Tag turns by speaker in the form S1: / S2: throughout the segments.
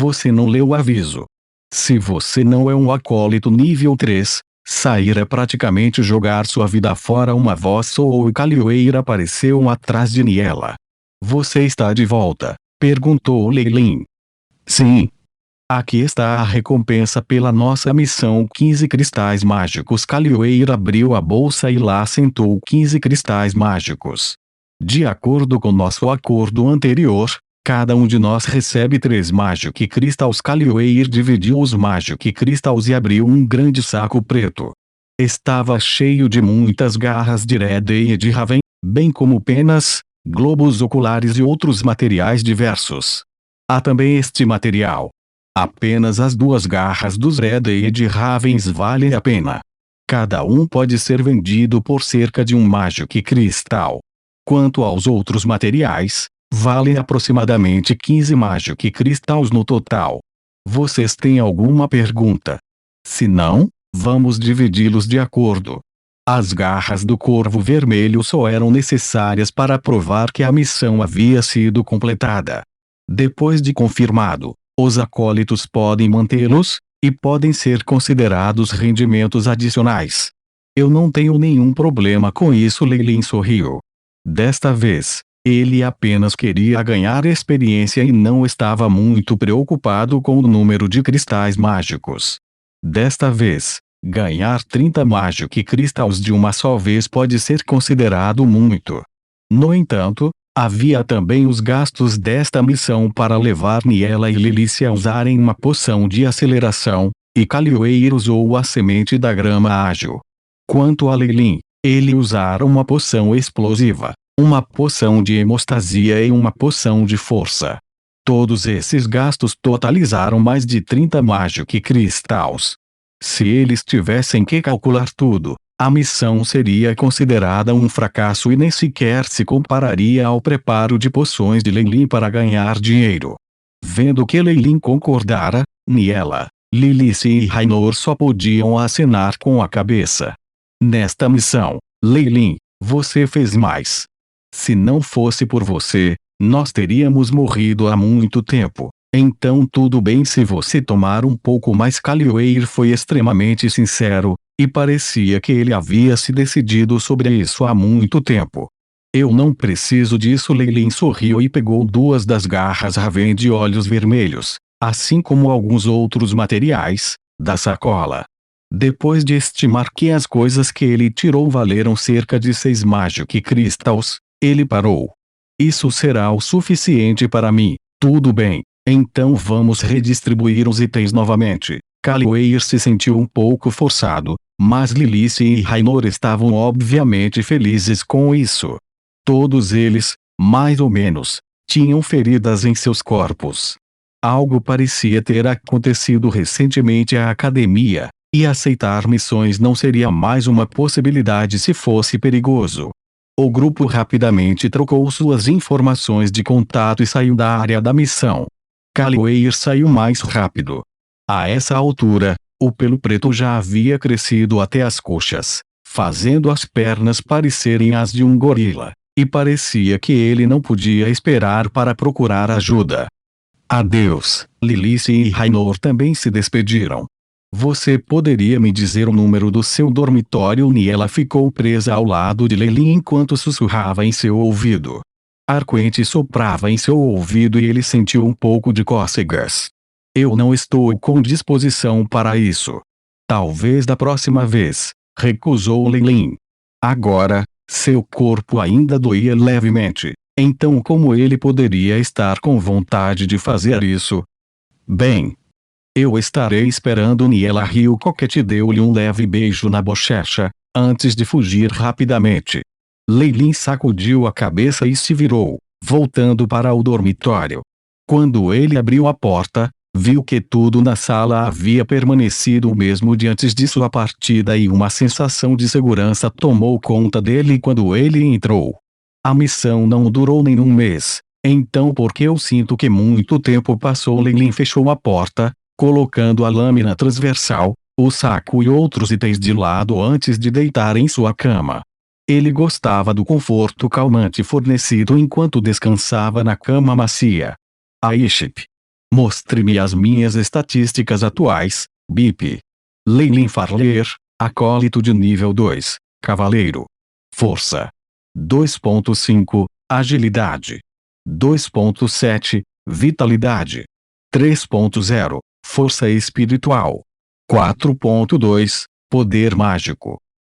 S1: Você não leu o aviso. Se você não é um acólito nível 3, sair é praticamente jogar sua vida fora. Uma voz soou e Callioeir apareceu atrás de Niela. Você está de volta? Perguntou Leilin. Sim. Aqui está a recompensa pela nossa missão: 15 cristais mágicos. Callioeir abriu a bolsa e lá sentou 15 cristais mágicos. De acordo com nosso acordo anterior, cada um de nós recebe 3 Magic Crystals. Callioeir dividiu os Magic Crystals e abriu um grande saco preto. Estava cheio de muitas garras de Red e de Raven, bem como penas, globos oculares e outros materiais diversos. Há também este material. Apenas as 2 garras dos Red e de Ravens valem a pena. Cada um pode ser vendido por cerca de um Magic Crystal. Quanto aos outros materiais, valem aproximadamente 15 Magic Crystals no total. Vocês têm alguma pergunta? Se não, vamos dividi-los de acordo. As garras do Corvo Vermelho só eram necessárias para provar que a missão havia sido completada. Depois de confirmado, os acólitos podem mantê-los, e podem ser considerados rendimentos adicionais. Eu não tenho nenhum problema com isso. Leilin sorriu. Desta vez, ele apenas queria ganhar experiência e não estava muito preocupado com o número de cristais mágicos. Desta vez, ganhar 30 Magic Crystals de uma só vez pode ser considerado muito. No entanto, havia também os gastos desta missão para levar Niela e Lilice a usarem uma poção de aceleração, e Callioeir usou a semente da grama ágil. Quanto a Leilin, ele usara uma poção explosiva, uma poção de hemostasia e uma poção de força. Todos esses gastos totalizaram mais de 30 Magic Crystals. Se eles tivessem que calcular tudo, a missão seria considerada um fracasso e nem sequer se compararia ao preparo de poções de Leilin para ganhar dinheiro. Vendo que Leilin concordara, Niela, Lilice e Rainor só podiam acenar com a cabeça. Nesta missão, Leilin, você fez mais. Se não fosse por você, nós teríamos morrido há muito tempo. Então tudo bem se você tomar um pouco mais. Callioeir foi extremamente sincero, e parecia que ele havia se decidido sobre isso há muito tempo. Eu não preciso disso. Leilin sorriu e pegou 2 das garras Raven de olhos vermelhos, assim como alguns outros materiais, da sacola. Depois de estimar que as coisas que ele tirou valeram cerca de 6 Magic Crystals, ele parou. Isso será o suficiente para mim. Tudo bem, então vamos redistribuir os itens novamente. Callioeir se sentiu um pouco forçado, mas Lilice e Rainor estavam obviamente felizes com isso. Todos eles, mais ou menos, tinham feridas em seus corpos. Algo parecia ter acontecido recentemente à academia, e aceitar missões não seria mais uma possibilidade se fosse perigoso. O grupo rapidamente trocou suas informações de contato e saiu da área da missão. Callioeir saiu mais rápido. A essa altura, o pelo preto já havia crescido até as coxas, fazendo as pernas parecerem as de um gorila, e parecia que ele não podia esperar para procurar ajuda. Adeus. Lilice e Rainor também se despediram. Você poderia me dizer o número do seu dormitório? Niela ficou presa ao lado de Leilin enquanto sussurrava em seu ouvido. Ar quente soprava em seu ouvido e ele sentiu um pouco de cócegas. Eu não estou com disposição para isso. Talvez da próxima vez, recusou Leilin. Agora, seu corpo ainda doía levemente, então como ele poderia estar com vontade de fazer isso? Bem, eu estarei esperando. Niela riu coquete e deu-lhe um leve beijo na bochecha, antes de fugir rapidamente. Leilin sacudiu a cabeça e se virou, voltando para o dormitório. Quando ele abriu a porta, viu que tudo na sala havia permanecido o mesmo de antes de sua partida e uma sensação de segurança tomou conta dele quando ele entrou. A missão não durou nem um mês, então porque eu sinto que muito tempo passou. Leilin fechou a porta, colocando a lâmina transversal, o saco e outros itens de lado antes de deitar em sua cama. Ele gostava do conforto calmante fornecido enquanto descansava na cama macia. Aiship. Mostre-me as minhas estatísticas atuais, BIP. Leylin Farler, acólito de nível 2, cavaleiro. Força. 2.5, agilidade. 2.7, vitalidade. 3.0, força espiritual. 4.2, poder mágico.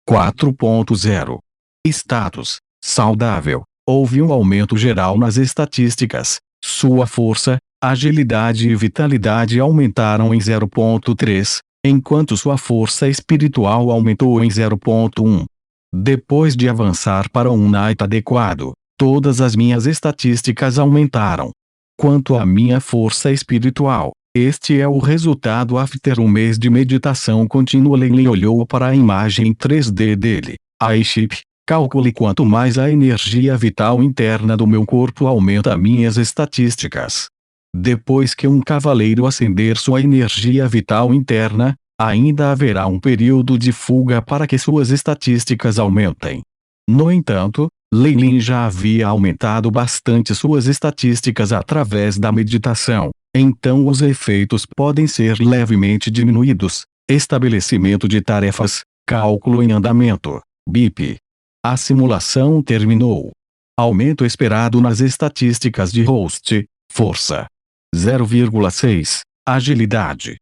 S1: 4.0. Status, saudável. Houve um aumento geral nas estatísticas. Sua força, agilidade e vitalidade aumentaram em 0.3, enquanto sua força espiritual aumentou em 0.1. Depois de avançar para um night adequado, todas as minhas estatísticas aumentaram. Quanto à minha força espiritual, este é o resultado after um mês de meditação contínua. Leylin olhou para a imagem 3D dele. iShip, calcule quanto mais a energia vital interna do meu corpo aumenta minhas estatísticas. Depois que um cavaleiro acender sua energia vital interna, ainda haverá um período de fuga para que suas estatísticas aumentem. No entanto, Leylin já havia aumentado bastante suas estatísticas através da meditação, então os efeitos podem ser levemente diminuídos. Estabelecimento de tarefas, cálculo em andamento, BIP. A simulação terminou. Aumento esperado nas estatísticas de host, força. 0,6, agilidade.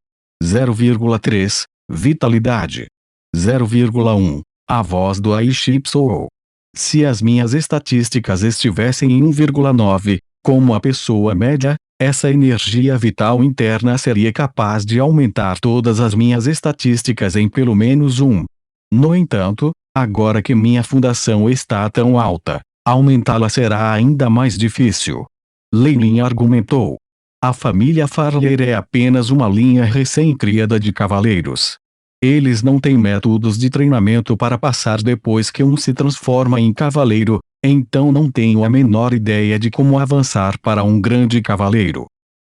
S1: 0,3, vitalidade. 0,1, a voz do iShip soou. Se as minhas estatísticas estivessem em 1,9, como a pessoa média, essa energia vital interna seria capaz de aumentar todas as minhas estatísticas em pelo menos 1. No entanto, agora que minha fundação está tão alta, aumentá-la será ainda mais difícil. Leylin argumentou. A família Farler é apenas uma linha recém-criada de cavaleiros. Eles não têm métodos de treinamento para passar depois que um se transforma em cavaleiro, então não tenho a menor ideia de como avançar para um grande cavaleiro.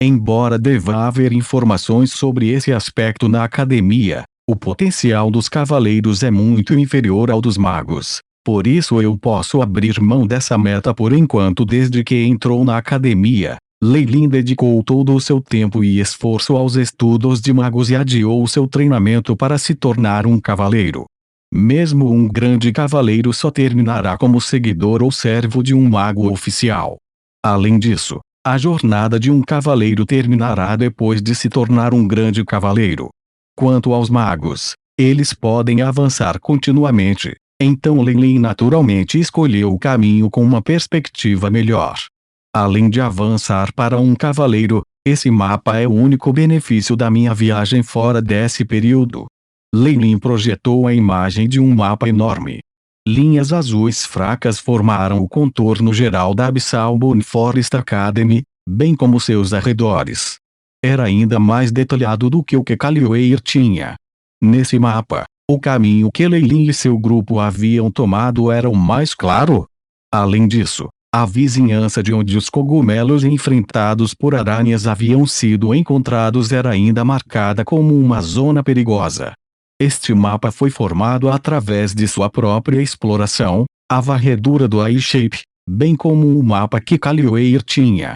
S1: Embora deva haver informações sobre esse aspecto na academia, o potencial dos cavaleiros é muito inferior ao dos magos. Por isso eu posso abrir mão dessa meta por enquanto. Desde que entrou na academia, Leylin dedicou todo o seu tempo e esforço aos estudos de magos e adiou seu treinamento para se tornar um cavaleiro. Mesmo um grande cavaleiro só terminará como seguidor ou servo de um mago oficial. Além disso, a jornada de um cavaleiro terminará depois de se tornar um grande cavaleiro. Quanto aos magos, eles podem avançar continuamente, então Leylin naturalmente escolheu o caminho com uma perspectiva melhor. Além de avançar para um cavaleiro, esse mapa é o único benefício da minha viagem fora desse período. Leylin projetou a imagem de um mapa enorme. Linhas azuis fracas formaram o contorno geral da Abyssal Moon Forest Academy, bem como seus arredores. Era ainda mais detalhado do que o que Callioeir tinha. Nesse mapa, o caminho que Leylin e seu grupo haviam tomado era o mais claro. Além disso, a vizinhança de onde os cogumelos enfrentados por aranhas haviam sido encontrados era ainda marcada como uma zona perigosa. Este mapa foi formado através de sua própria exploração, a varredura do iShip, bem como o mapa que Callioeir tinha.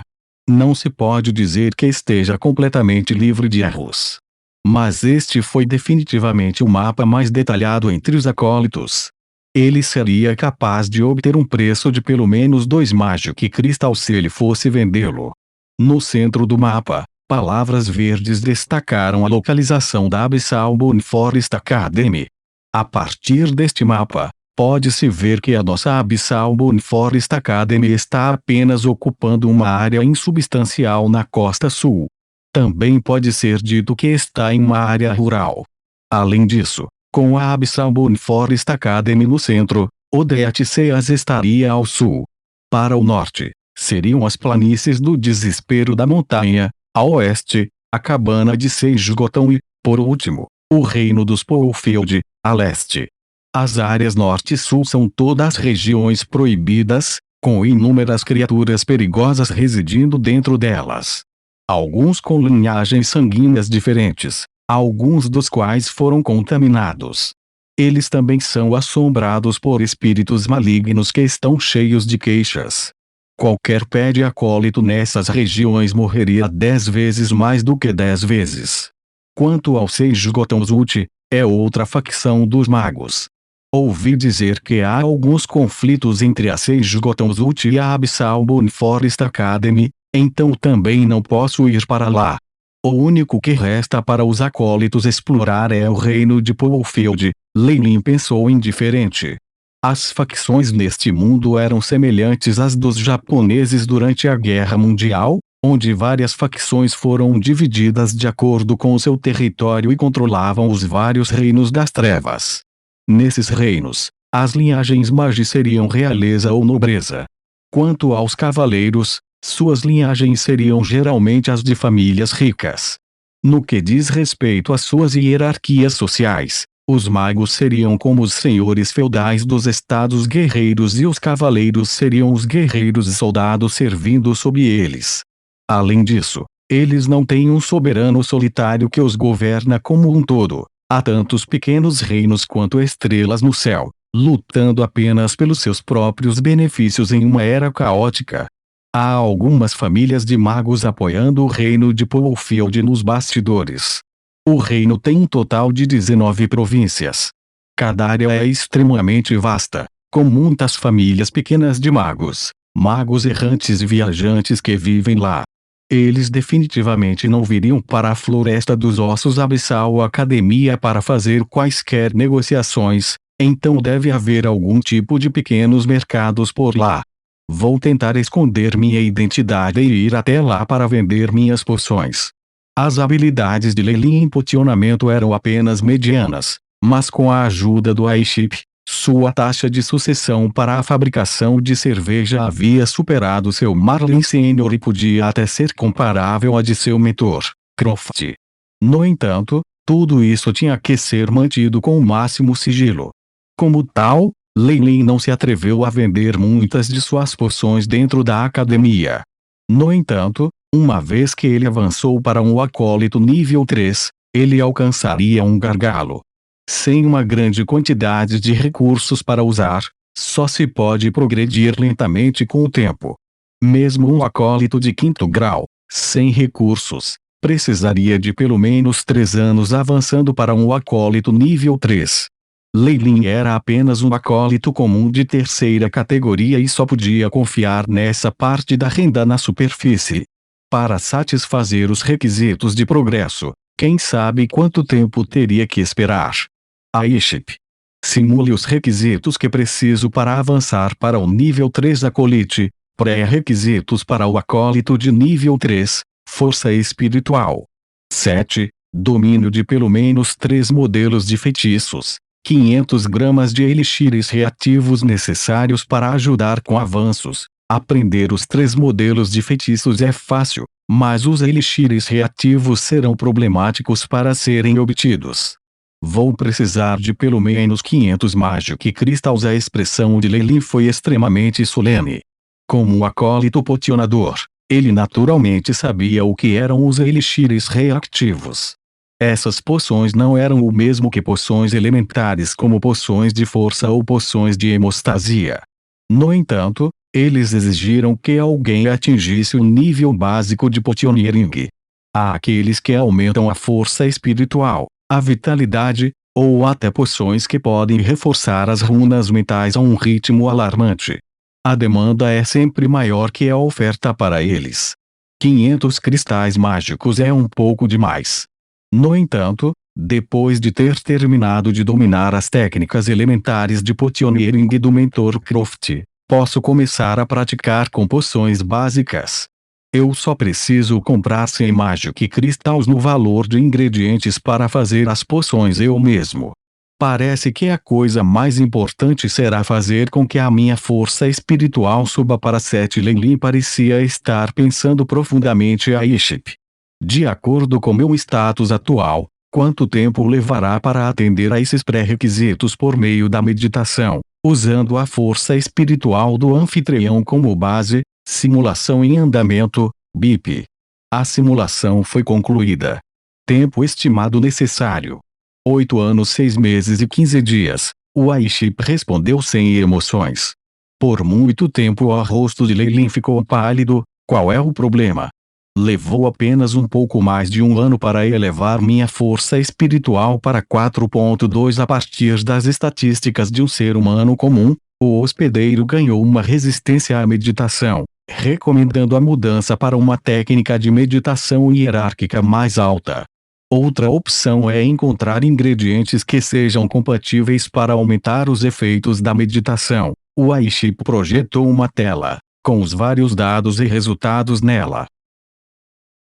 S1: Não se pode dizer que esteja completamente livre de erros. Mas este foi definitivamente o mapa mais detalhado entre os acólitos. Ele seria capaz de obter um preço de pelo menos 2 Magic Crystal se ele fosse vendê-lo. No centro do mapa, palavras verdes destacaram a localização da Abyssal Moon Forest Academy. A partir deste mapa, pode-se ver que a nossa Abyssal Moon Forest Academy está apenas ocupando uma área insubstancial na costa sul. Também pode ser dito que está em uma área rural. Além disso, com a Abyssal Moon Forest Academy no centro, Odeatseas estaria ao sul. Para o norte, seriam as planícies do Desespero da Montanha, a oeste, a cabana de Seijugoton e, por último, o reino dos Poulfield, a leste. As áreas norte e sul são todas regiões proibidas, com inúmeras criaturas perigosas residindo dentro delas. Alguns com linhagens sanguíneas diferentes, alguns dos quais foram contaminados. Eles também são assombrados por espíritos malignos que estão cheios de queixas. Qualquer pé de acólito nessas regiões morreria 10 vezes mais do que 10 vezes. Quanto aos Seijutonsult, é outra facção dos magos. Ouvi dizer que há alguns conflitos entre a Seijutonsult e a Abyssal Moon Forest Academy, então também não posso ir para lá. O único que resta para os acólitos explorar é o reino de Poolfield. Lei Lin pensou indiferente. As facções neste mundo eram semelhantes às dos japoneses durante a Guerra Mundial, onde várias facções foram divididas de acordo com o seu território e controlavam os vários reinos das trevas. Nesses reinos, as linhagens magi seriam realeza ou nobreza. Quanto aos cavaleiros, suas linhagens seriam geralmente as de famílias ricas. No que diz respeito às suas hierarquias sociais, os magos seriam como os senhores feudais dos estados guerreiros e os cavaleiros seriam os guerreiros e soldados servindo sob eles. Além disso, eles não têm um soberano solitário que os governa como um todo. Há tantos pequenos reinos quanto estrelas no céu, lutando apenas pelos seus próprios benefícios em uma era caótica. Há algumas famílias de magos apoiando o reino de Poolfield nos bastidores. O reino tem um total de 19 províncias. Cada área é extremamente vasta, com muitas famílias pequenas de magos, magos errantes e viajantes que vivem lá. Eles definitivamente não viriam para a Floresta dos Ossos Abyssal Academia para fazer quaisquer negociações, então deve haver algum tipo de pequenos mercados por lá. Vou tentar esconder minha identidade e ir até lá para vender minhas poções. As habilidades de Lei Lin em pocionamento eram apenas medianas, mas com a ajuda do Aiship, sua taxa de sucessão para a fabricação de cerveja havia superado seu Marlin Sênior e podia até ser comparável à de seu mentor, Croft. No entanto, tudo isso tinha que ser mantido com o máximo sigilo. Como tal, Lei Lin não se atreveu a vender muitas de suas poções dentro da academia. No entanto, uma vez que ele avançou para um acólito nível 3, ele alcançaria um gargalo. Sem uma grande quantidade de recursos para usar, só se pode progredir lentamente com o tempo. Mesmo um acólito de 5º grau, sem recursos, precisaria de pelo menos 3 anos avançando para um acólito nível 3. Lei Lin era apenas um acólito comum de 3ª categoria e só podia confiar nessa parte da renda na superfície. Para satisfazer os requisitos de progresso, quem sabe quanto tempo teria que esperar. Aiship. Simule os requisitos que preciso para avançar para o nível 3 acolite. Pré-requisitos para o acólito de nível 3, força espiritual. 7. Domínio de pelo menos 3 modelos de feitiços. 500 gramas de elixires reativos necessários para ajudar com avanços. Aprender os 3 modelos de feitiços é fácil, mas os elixires reativos serão problemáticos para serem obtidos. Vou precisar de pelo menos 500 Magic Crystals. A expressão de Lei Lin foi extremamente solene. Como um acólito pocionador, ele naturalmente sabia o que eram os elixires reativos. Essas poções não eram o mesmo que poções elementares como poções de força ou poções de hemostasia. No entanto, eles exigiram que alguém atingisse o nível básico de potioneering. Há aqueles que aumentam a força espiritual, a vitalidade, ou até poções que podem reforçar as runas mentais a um ritmo alarmante. A demanda é sempre maior que a oferta para eles. 500 cristais mágicos é um pouco demais. No entanto, depois de ter terminado de dominar as técnicas elementares de potioneering do mentor Croft, posso começar a praticar com poções básicas. Eu só preciso comprar 100 Magic Crystals no valor de ingredientes para fazer as poções eu mesmo. Parece que a coisa mais importante será fazer com que a minha força espiritual suba para 7. Lei Lin parecia estar pensando profundamente a Aiship. De acordo com meu status atual, quanto tempo levará para atender a esses pré-requisitos por meio da meditação, usando a força espiritual do anfitrião como base? Simulação em andamento, BIP. A simulação foi concluída. Tempo estimado necessário: 8 anos 6 meses e 15 dias. O Aiship respondeu sem emoções. Por muito tempo o rosto de Leilin ficou pálido. Qual é o problema? Levou apenas um pouco mais de um ano para elevar minha força espiritual para 4.2 a partir das estatísticas de um ser humano comum. O hospedeiro ganhou uma resistência à meditação, recomendando a mudança para uma técnica de meditação hierárquica mais alta. Outra opção é encontrar ingredientes que sejam compatíveis para aumentar os efeitos da meditação. O iChip projetou uma tela, com os vários dados e resultados nela.